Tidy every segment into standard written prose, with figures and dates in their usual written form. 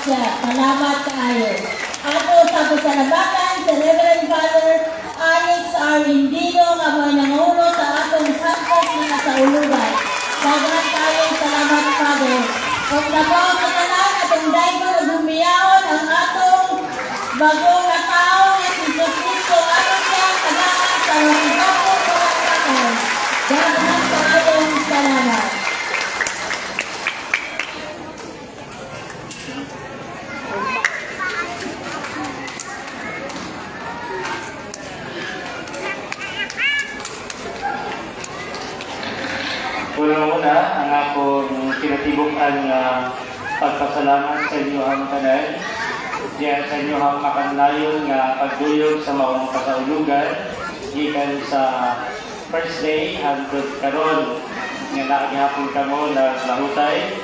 siya. Salamat kayo. Ato sa pasalamatan sa Reverend Father Alex R. Indino, kamoy nangulo sa atong Santos mga saulugan. Dagan kayo, salamat Father. Kung nako sa tanan atong daygo nagumiyahon ang atong bagong natao nga si Jesucristo aron siya tagaan sa waligaw pagkakataon. Dagan kayo, salamat. Una-una, ang akong kinatibukan na pagpasalamat sa inyo ang tanan. Diyan sa inyo ang makanlayon nga pagduyog sa maong kasaulugan gikan sa first day hangtod karon nga naagihapon kamo na lahutay.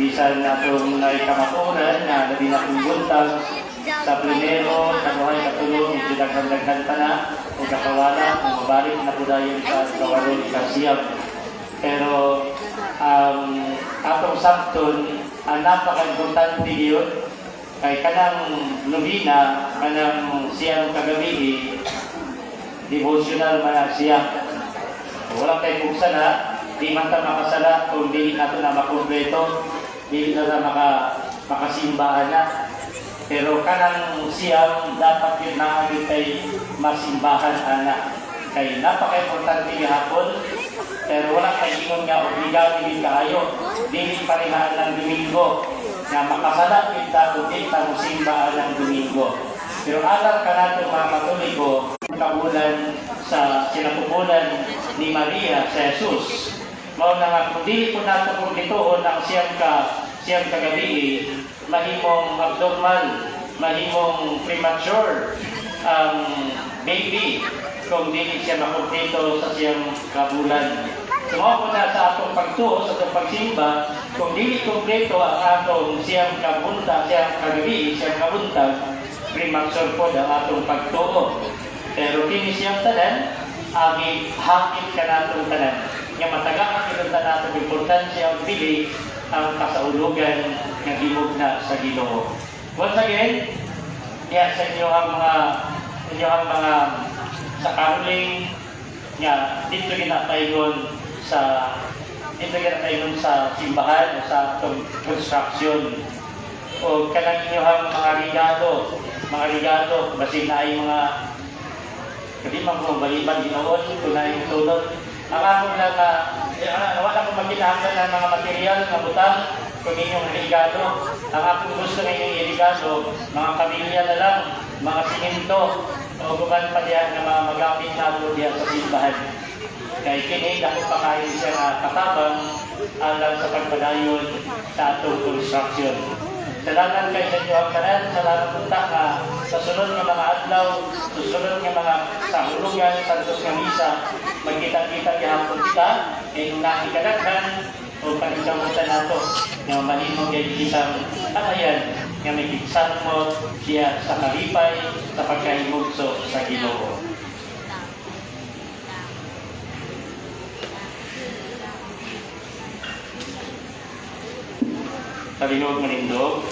Bisan natong naikamakuran na labi na kong buntag sa plenero, kabuhay katulong, daghan-daghan pa na o kakawala, kung mabalik na po dayon sa kawaron ikasiyap. Pero atong sakton, ang napaka-importante yun, kay kanang nobina, kanang siyang kagabi, devotional man siya. Walang tayo kung sana, di man ta makasala kung di nato na makumpleto, di na makasimbahan na. Pero kanang siyang dapat yun naagin kay masimbahan ana. Kay napaka-importante hapon, pero wala kayo nga obligado din kayo. Dili parihaan ng Domingo na makasala kita kung kita mo simbaan ng Domingo. Pero alam ka natin mga Katoliko, kabulan sa sinapupunan ni Maria sa Jesus. Mao na nga kung dili po nato kung ditoon ang siyang kagabi, mahimong abnormal, mahimong premature baby kung dili siya makumpleto sa siyang kabulan. Sumawa na sa atong pagtuo, sa atong pagsimba, kung dili kumpleto ang atong siyang kabunta, siyang kagabi, siyang kabuntag, premature po ang atong pagtuo. Pero kini siyang tanan, hakit ka natong tanan. Nga matagaan kinunta natong importansya ang pili ang kasaulugan ng himog na sa Ginoo. Once again, sa inyo ang mga sa caroling nga dito ginatayon sa simbahan o sa construction o kanang inyong mga regalo basin na ay mga hindi man kung baliban ginoon kung na yung tulog ang among lang wala kong magkinahanglan ng mga material na butang kung inyong regalo. Ang akong gusto ng inyong regalo, mga pamilya na lang, mga simento, o guman pa diyan ng mga magamit na diyan sa simbahan. Kaya kini, dahil pa kayo siya na katabang alang sa pagpadayon sa atong construction. Salamat kayo sa inyo ang kanan, salamat punta na sa sunod ng mga adlaw, sa sunod ng mga sahulugan, santos ng misa, magkita-kita gihapon kita, ay nakikadaghan, o pagkamutan nato nga mahimo kay isang kamayan nga may kiksan mo siya sa kalipay sa pagkahimugso sa Ginoo. Talinog manindog.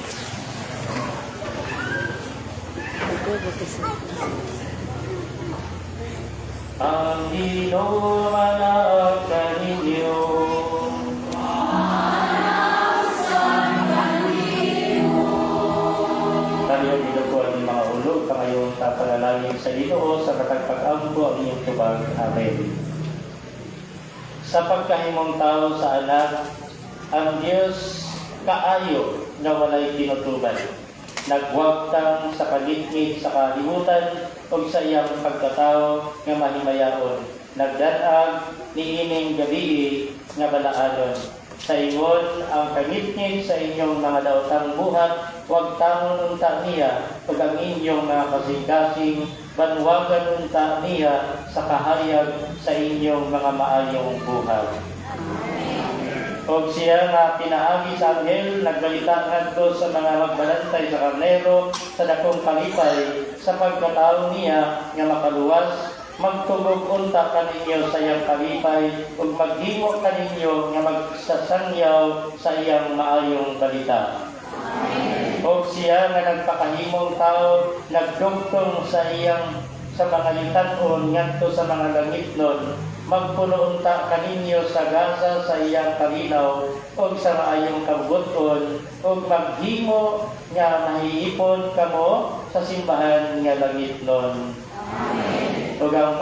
Ang Ginoo manawag kaninyo. Tayo dito po ang mga ulog, kangayong tapanalangin sa Ginoo sa katagpag-ampo ang inyong tubag. Amen. Sa pagkahimong tao sa anak, ang Diyos kaayo na walay tinutuban. Nagwagtang sa kaligid sa kalimutan o sa iyang pagkatao nga mahimayaon. Nagdanag ni ining gabi nga balaanon. Sa ingon ang kangitngit sa inyong mga daotang buhat, huwag tangon unta niya, pag ang inyong mga kasing-kasing, banwagan unta niya sa kahayag sa inyong mga maayong buhat. O siya nga pinaagi sa anghel, nagbalita ngadto sa mga magbalantay sa karnero sa dakong kalipay, sa pagkatao niya nga makaluwas, magtubog unta kaninyo sa iyang kalipay, ug maghimo kaninyo nga magsasangyaw sa iyang maayong balita. Amen. O siya nga nagpakahimong tao, nagdugtong sa mga yutan-on ngadto sa mga langitnon, magpuno unta kaninyo sa gasa sa iyang kalinaw o sa maayong kabuton o maghimo nga mahihipon kamo sa simbahan nga langitnon. Amen. O ang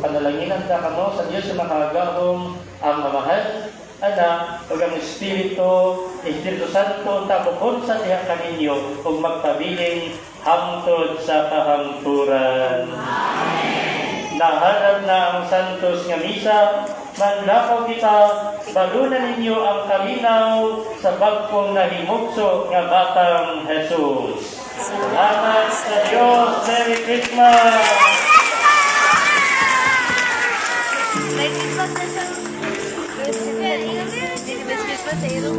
panalaginan ta kamo sa Dios sa makagahom ang mamahal, Anak, o ang Espiritu Santo, tapos sa tiyak kaninyo, o magpabiling hangtod sa kahangturan. Amen. Naharap na ang Santos nga Misa, manlakaw kita, balunan ninyo ang kalinaw sa bagkong nahimugso nga batang Jesus. Salamat sa Diyos! Merry Christmas! Merry Christmas na siya. Merry Christmas sa iro.